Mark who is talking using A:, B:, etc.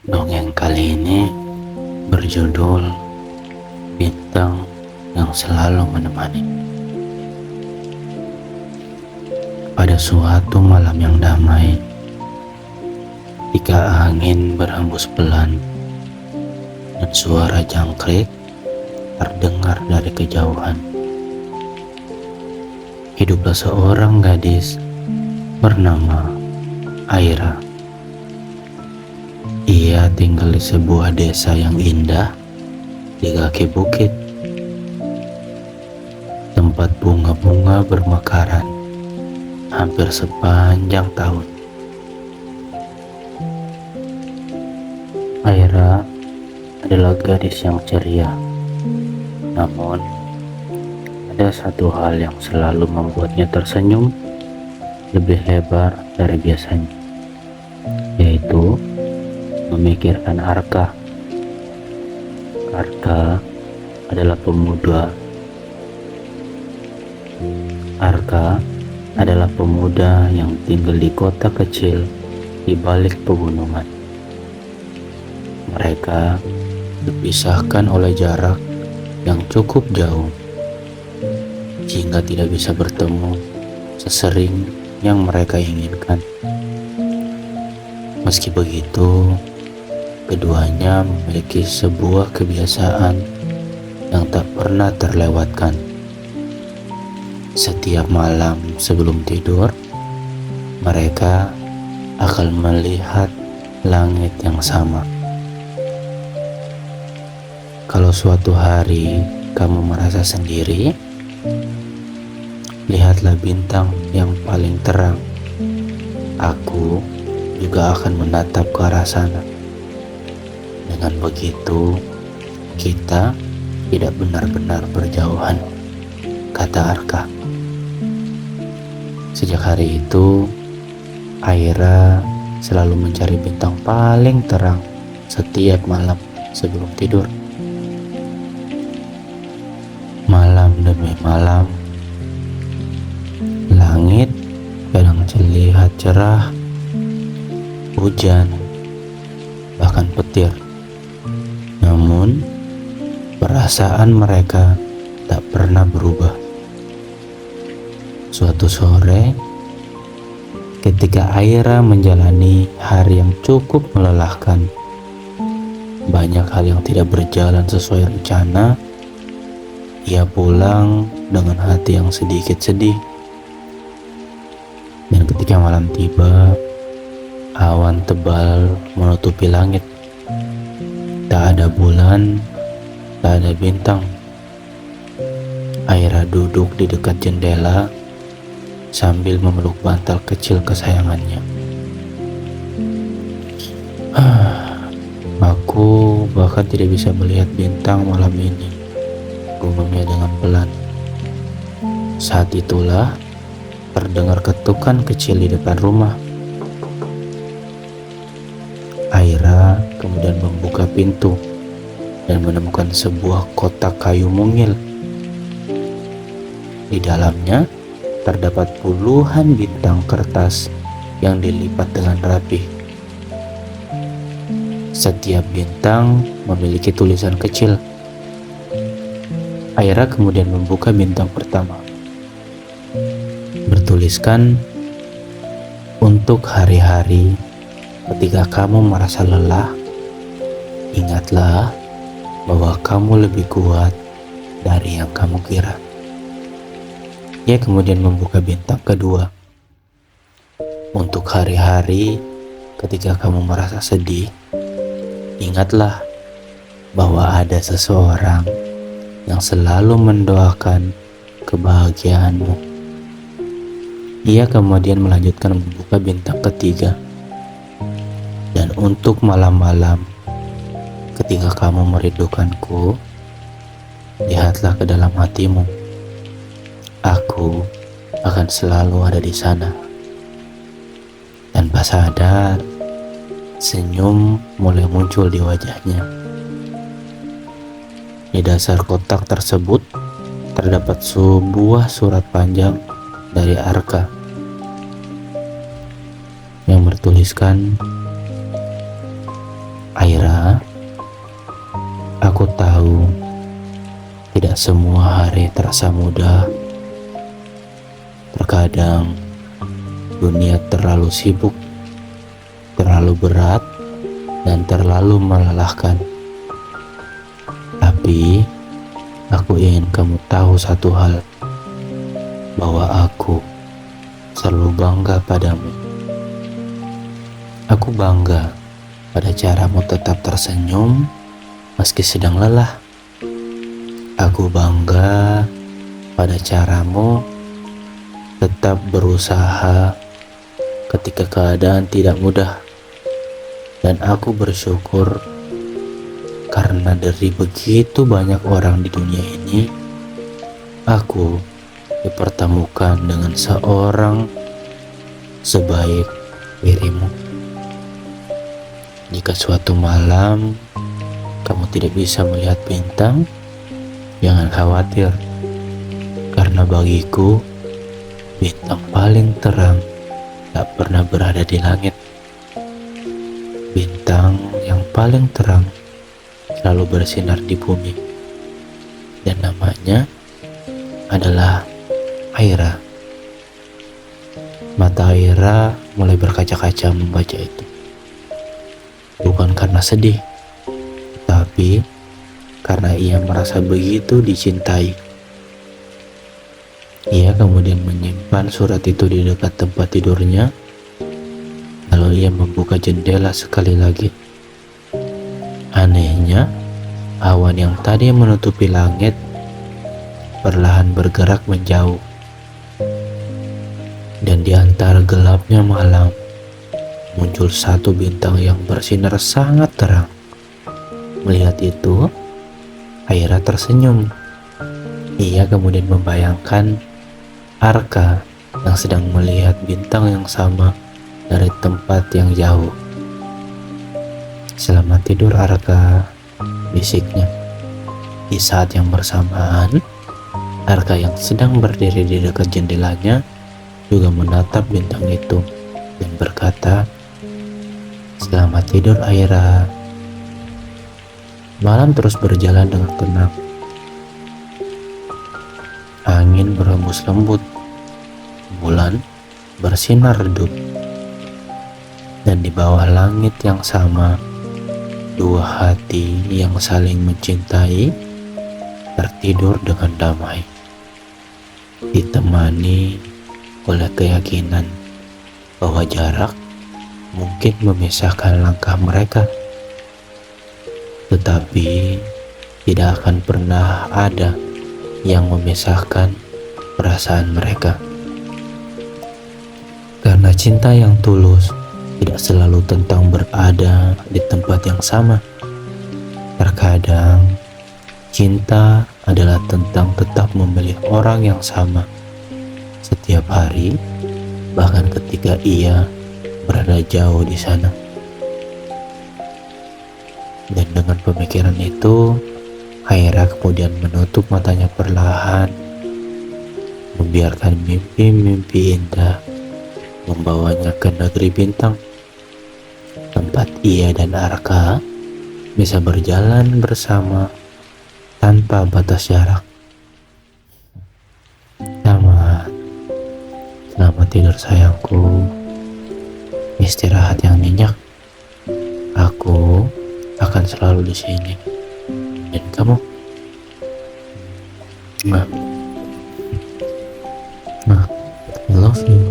A: Dongeng kali ini berjudul Bintang yang Selalu Menemani. Pada suatu malam yang damai, ketika angin berhembus pelan dan suara jangkrik terdengar dari kejauhan, hiduplah seorang gadis bernama Aira. Ia tinggal di sebuah desa yang indah di kaki bukit. Tempat bunga-bunga bermekaran hampir sepanjang tahun. Aira adalah gadis yang ceria. Namun, ada satu hal yang selalu membuatnya tersenyum lebih lebar dari biasanya, yaitu memikirkan Arka. Arka adalah pemuda yang tinggal di kota kecil di balik pegunungan. Mereka dipisahkan oleh jarak yang cukup jauh, sehingga tidak bisa bertemu sesering yang mereka inginkan. Meski begitu, keduanya memiliki sebuah kebiasaan yang tak pernah terlewatkan. Setiap malam sebelum tidur, mereka akan melihat langit yang sama. Kalau suatu hari kamu merasa sendiri, lihatlah bintang yang paling terang. Aku juga akan menatap ke arah sana. Dengan begitu, kita tidak benar-benar berjauhan, kata Arka. Sejak hari itu, Aira selalu mencari bintang paling terang setiap malam sebelum tidur. Malam demi malam, langit kadang terlihat cerah, hujan, bahkan petir. Namun, perasaan mereka tak pernah berubah. Suatu sore, ketika Aira menjalani hari yang cukup melelahkan, banyak hal yang tidak berjalan sesuai rencana, ia pulang dengan hati yang sedikit sedih. Dan ketika malam tiba, awan tebal menutupi langit. Tak ada bulan, tak ada bintang. Aira duduk di dekat jendela sambil memeluk bantal kecil kesayangannya. Aku bahkan tidak bisa melihat bintang malam ini, gumamnya dengan pelan. Saat itulah terdengar ketukan kecil di depan rumah. Aira kemudian membuka pintu dan menemukan sebuah kotak kayu mungil. Di dalamnya terdapat puluhan bintang kertas yang dilipat dengan rapi. Setiap bintang memiliki tulisan kecil. Aira kemudian membuka bintang pertama. Bertuliskan, "Untuk hari-hari ketika kamu merasa lelah, ingatlah bahwa kamu lebih kuat dari yang kamu kira." Ia kemudian membuka bintang kedua. "Untuk hari-hari ketika kamu merasa sedih, ingatlah bahwa ada seseorang yang selalu mendoakan kebahagiaanmu." Ia kemudian melanjutkan membuka bintang ketiga. "Dan untuk malam-malam ketika kamu merindukanku, lihatlah ke dalam hatimu. Aku akan selalu ada di sana." Tanpa sadar, senyum mulai muncul di wajahnya. Di dasar kotak tersebut terdapat sebuah surat panjang dari Arka yang bertuliskan, Aira, aku tahu tidak semua hari terasa mudah. Terkadang dunia terlalu sibuk, terlalu berat, dan terlalu melelahkan. Tapi aku ingin kamu tahu satu hal, bahwa aku selalu bangga padamu. Aku bangga pada caramu tetap tersenyum meski sedang lelah. Aku bangga pada caramu tetap berusaha ketika keadaan tidak mudah. Dan aku bersyukur karena dari begitu banyak orang di dunia ini, aku dipertemukan dengan seorang sebaik dirimu. Jika suatu malam kamu tidak bisa melihat bintang, jangan khawatir, karena bagiku bintang paling terang tak pernah berada di langit. Bintang yang paling terang selalu bersinar di bumi, dan namanya adalah Aira. Mata Aira mulai berkaca-kaca membaca itu. Bukan karena sedih, tapi karena ia merasa begitu dicintai. Ia kemudian menyimpan surat itu di dekat tempat tidurnya. Lalu ia membuka jendela sekali lagi. Anehnya, awan yang tadi menutupi langit perlahan bergerak menjauh. Dan di antara gelapnya malam, muncul satu bintang yang bersinar sangat terang. Melihat itu, Aira tersenyum. Ia kemudian membayangkan Arka yang sedang melihat bintang yang sama dari tempat yang jauh. "Selamat tidur, Arka," bisiknya. Di saat yang bersamaan, Arka yang sedang berdiri di dekat jendelanya juga menatap bintang itu dan berkata, "Selamat tidur, Aira." Malam terus berjalan dengan tenang. Angin berhembus lembut, bulan bersinar redup, dan di bawah langit yang sama, dua hati yang saling mencintai tertidur dengan damai, ditemani oleh keyakinan bahwa jarak mungkin memisahkan langkah mereka, tetapi tidak akan pernah ada yang memisahkan perasaan mereka. Karena cinta yang tulus tidak selalu tentang berada di tempat yang sama. Terkadang cinta adalah tentang tetap memilih orang yang sama setiap hari, bahkan ketika ia berada jauh di sana. Dan dengan pemikiran itu, Aira kemudian menutup matanya perlahan, membiarkan mimpi-mimpi indah membawanya ke negeri bintang, tempat ia dan Arka bisa berjalan bersama tanpa batas jarak. Selamat tidur sayangku, istirahat yang nyenyak. Aku akan selalu di sini. Dan kamu, I love you.